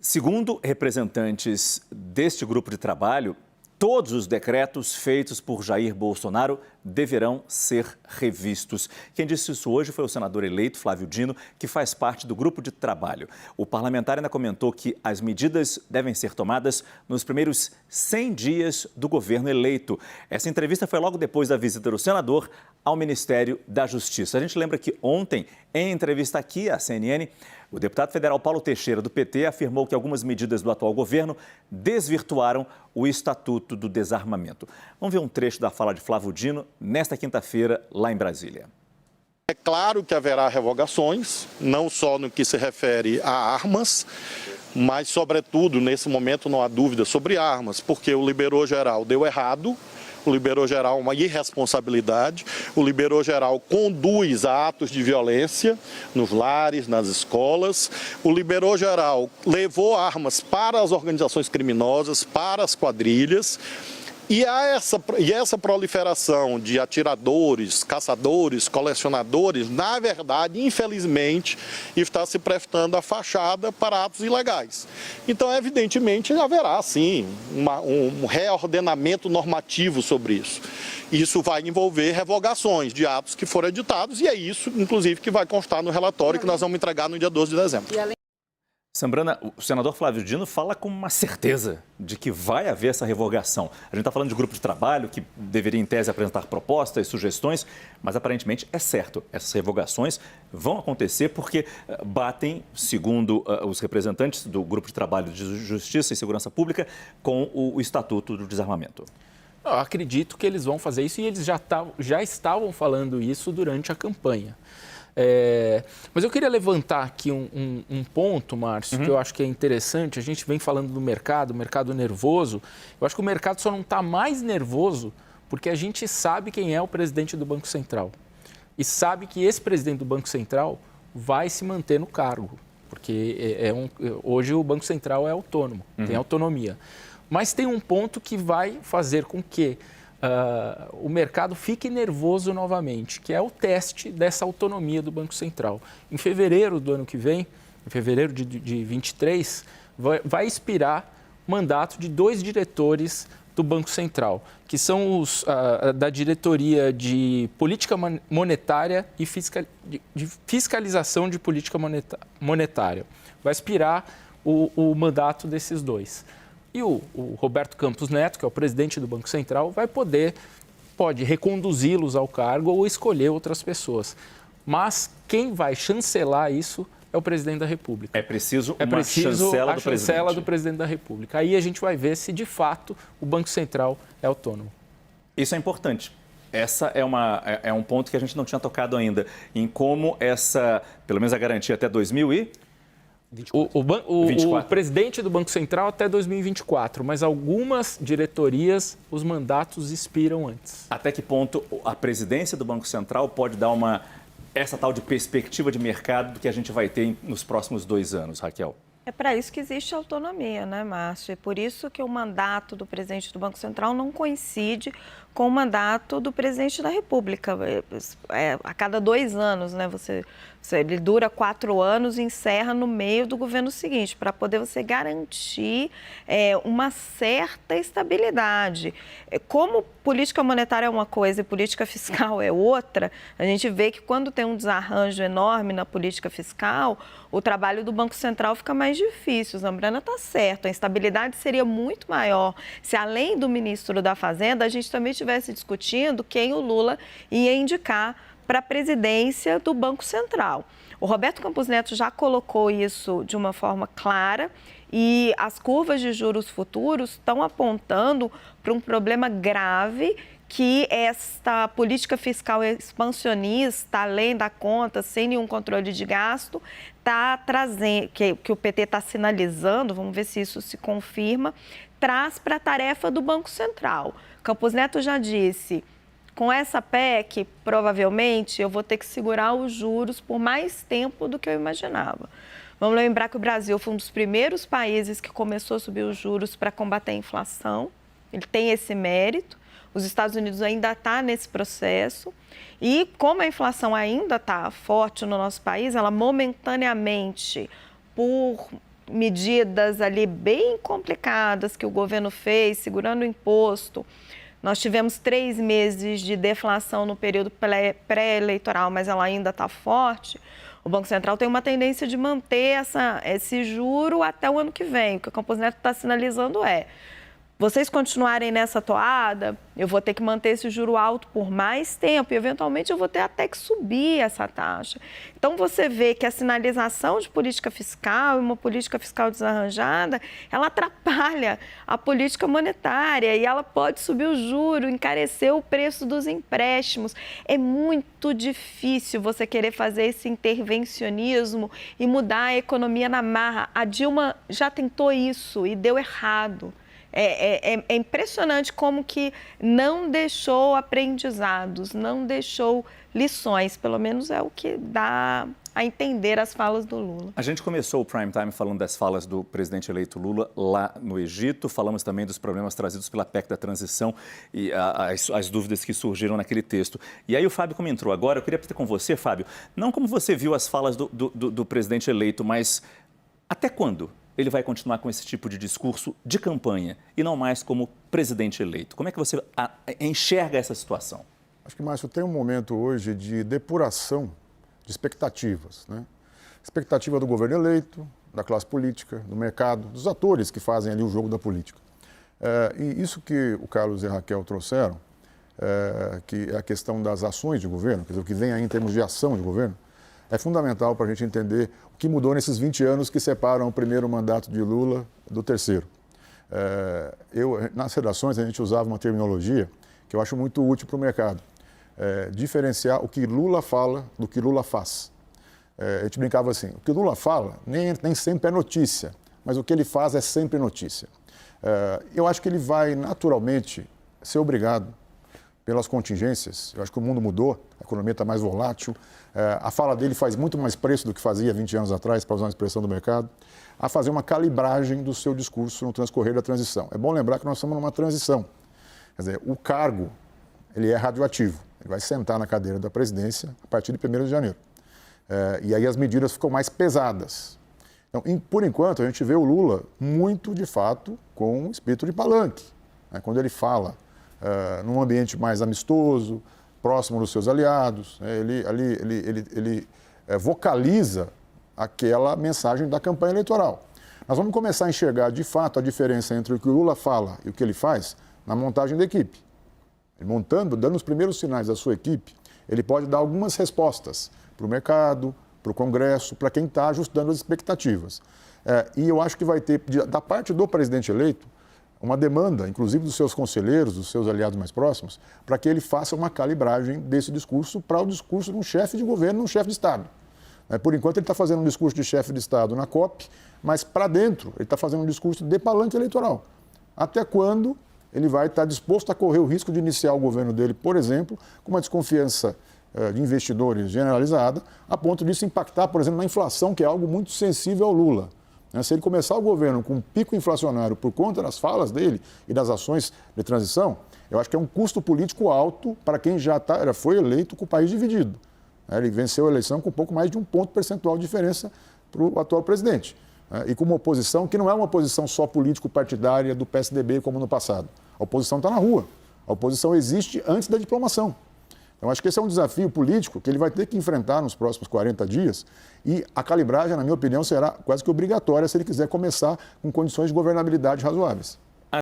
Segundo representantes deste grupo de trabalho, todos os decretos feitos por Jair Bolsonaro deverão ser revistos. Quem disse isso hoje foi o senador eleito Flávio Dino, que faz parte do grupo de trabalho. O parlamentar ainda comentou que as medidas devem ser tomadas nos primeiros 100 dias do governo eleito. Essa entrevista foi logo depois da visita do senador ao Ministério da Justiça. A gente lembra que ontem, em entrevista aqui à CNN, o deputado federal Paulo Teixeira, do PT, afirmou que algumas medidas do atual governo desvirtuaram o Estatuto do Desarmamento. Vamos ver um trecho da fala de Flávio Dino nesta quinta-feira, lá em Brasília. É claro que haverá revogações, não só no que se refere a armas, mas, sobretudo, nesse momento não há dúvida sobre armas, porque o liberou geral deu errado. O liberou geral é uma irresponsabilidade, o liberou geral conduz a atos de violência nos lares, nas escolas, o liberou geral levou armas para as organizações criminosas, para as quadrilhas. E essa proliferação de atiradores, caçadores, colecionadores, na verdade, infelizmente, está se prestando a fachada para atos ilegais. Então, evidentemente, haverá, sim, um reordenamento normativo sobre isso. Isso vai envolver revogações de atos que foram editados e é isso, inclusive, que vai constar no relatório que nós vamos entregar no dia 12 de dezembro. Sambrana, o senador Flávio Dino fala com uma certeza de que vai haver essa revogação. A gente está falando de grupo de trabalho que deveria, em tese, apresentar propostas, sugestões, mas aparentemente é certo. Essas revogações vão acontecer porque batem, segundo os representantes do grupo de trabalho de Justiça e Segurança Pública, com o Estatuto do Desarmamento. Eu acredito que eles vão fazer isso e eles já estavam falando isso durante a campanha. Mas eu queria levantar aqui um ponto, Márcio, que eu acho que é interessante. A gente vem falando do mercado nervoso. Eu acho que o mercado só não está mais nervoso porque a gente sabe quem é o presidente do Banco Central. E sabe que esse presidente do Banco Central vai se manter no cargo. Porque hoje o Banco Central é autônomo, tem autonomia. Mas tem um ponto que vai fazer com que o mercado fique nervoso novamente, que é o teste dessa autonomia do Banco Central. Em fevereiro do ano que vem, em fevereiro de 23, vai expirar o mandato de 2 diretores do Banco Central, que são os da diretoria de política monetária e de fiscalização de política monetária. Vai expirar o mandato desses 2. E o Roberto Campos Neto, que é o presidente do Banco Central, pode reconduzi-los ao cargo ou escolher outras pessoas. Mas quem vai chancelar isso é o presidente da República. É preciso uma chancela do presidente da República. Aí a gente vai ver se, de fato, o Banco Central é autônomo. Isso é importante. Essa é um ponto que a gente não tinha tocado ainda, em como pelo menos a garantia até 2024. O presidente do Banco Central até 2024, mas algumas diretorias, os mandatos expiram antes. Até que ponto a presidência do Banco Central pode dar essa tal de perspectiva de mercado do que a gente vai ter nos próximos 2 anos, Raquel? É para isso que existe autonomia, né, Márcio? É por isso que o mandato do presidente do Banco Central não coincide com o mandato do presidente da República. A cada 2 anos, né? Ele dura 4 anos e encerra no meio do governo seguinte, para poder você garantir uma certa estabilidade. Como política monetária é uma coisa e política fiscal é outra, a gente vê que quando tem um desarranjo enorme na política fiscal, o trabalho do Banco Central fica mais difícil. O Zambrana está certo, a instabilidade seria muito maior se, além do ministro da Fazenda, a gente também estivesse discutindo quem o Lula ia indicar para a presidência do Banco Central. O Roberto Campos Neto já colocou isso de uma forma clara e as curvas de juros futuros estão apontando para um problema grave que esta política fiscal expansionista, além da conta, sem nenhum controle de gasto, está trazendo, que o PT está sinalizando, vamos ver se isso se confirma, traz para a tarefa do Banco Central. Campos Neto já disse: com essa PEC, provavelmente, eu vou ter que segurar os juros por mais tempo do que eu imaginava. Vamos lembrar que o Brasil foi um dos primeiros países que começou a subir os juros para combater a inflação. Ele tem esse mérito. Os Estados Unidos ainda está nesse processo. E como a inflação ainda está forte no nosso país, ela momentaneamente, por medidas ali bem complicadas que o governo fez, segurando o imposto. Nós tivemos 3 meses de deflação no período pré-eleitoral, mas ela ainda está forte. O Banco Central tem uma tendência de manter esse juro até o ano que vem. O que o Campos Neto está sinalizando vocês continuarem nessa toada, eu vou ter que manter esse juro alto por mais tempo e, eventualmente, eu vou ter até que subir essa taxa. Então, você vê que a sinalização de política fiscal e uma política fiscal desarranjada, ela atrapalha a política monetária e ela pode subir o juro, encarecer o preço dos empréstimos. É muito difícil você querer fazer esse intervencionismo e mudar a economia na marra. A Dilma já tentou isso e deu errado. É impressionante como que não deixou aprendizados, não deixou lições, pelo menos é o que dá a entender as falas do Lula. A gente começou o Prime Time falando das falas do presidente eleito Lula lá no Egito, falamos também dos problemas trazidos pela PEC da transição e as dúvidas que surgiram naquele texto. E aí o Fábio comentou agora, eu queria ter com você, Fábio, não como você viu as falas do presidente eleito, mas até quando ele vai continuar com esse tipo de discurso de campanha e não mais como presidente eleito? Como é que você enxerga essa situação? Acho que, Márcio, tem um momento hoje de depuração de expectativas, né? Expectativa do governo eleito, da classe política, do mercado, dos atores que fazem ali o jogo da política. E isso que o Carlos e a Raquel trouxeram, que é a questão das ações de governo, quer dizer, o que vem aí em termos de ação de governo, é fundamental para a gente entender o que mudou nesses 20 anos que separam o primeiro mandato de Lula do terceiro. Nas redações, a gente usava uma terminologia que eu acho muito útil para o mercado. Diferenciar o que Lula fala do que Lula faz. A gente brincava assim, o que Lula fala nem sempre é notícia, mas o que ele faz é sempre notícia. Eu acho que ele vai naturalmente ser obrigado pelas contingências. Eu acho que o mundo mudou, a economia está mais volátil. A fala dele faz muito mais preço do que fazia 20 anos atrás, para usar uma expressão do mercado, a fazer uma calibragem do seu discurso no transcorrer da transição. É bom lembrar que nós estamos numa transição. Quer dizer, o cargo, ele é radioativo. Ele vai sentar na cadeira da presidência a partir de 1º de janeiro. E aí as medidas ficam mais pesadas. Então, por enquanto, a gente vê o Lula muito, de fato, com um espírito de palanque. Quando ele fala num ambiente mais amistoso, próximo dos seus aliados, ele vocaliza aquela mensagem da campanha eleitoral. Nós vamos começar a enxergar, de fato, a diferença entre o que o Lula fala e o que ele faz na montagem da equipe. Ele dando os primeiros sinais da sua equipe, ele pode dar algumas respostas para o mercado, para o Congresso, para quem está ajustando as expectativas. E eu acho que vai ter, da parte do presidente eleito, uma demanda, inclusive dos seus conselheiros, dos seus aliados mais próximos, para que ele faça uma calibragem desse discurso para o discurso de um chefe de governo, um chefe de Estado. Por enquanto, ele está fazendo um discurso de chefe de Estado na COP, mas para dentro, ele está fazendo um discurso de palanque eleitoral. Até quando ele vai estar disposto a correr o risco de iniciar o governo dele, por exemplo, com uma desconfiança de investidores generalizada, a ponto disso impactar, por exemplo, na inflação, que é algo muito sensível ao Lula. Se ele começar o governo com um pico inflacionário por conta das falas dele e das ações de transição, eu acho que é um custo político alto para quem já foi eleito com o país dividido. Ele venceu a eleição com um pouco mais de 1 ponto percentual de diferença para o atual presidente. E com uma oposição que não é uma oposição só político-partidária do PSDB como no passado. A oposição está na rua. A oposição existe antes da diplomação. Então, acho que esse é um desafio político que ele vai ter que enfrentar nos próximos 40 dias e a calibragem, na minha opinião, será quase que obrigatória se ele quiser começar com condições de governabilidade razoáveis.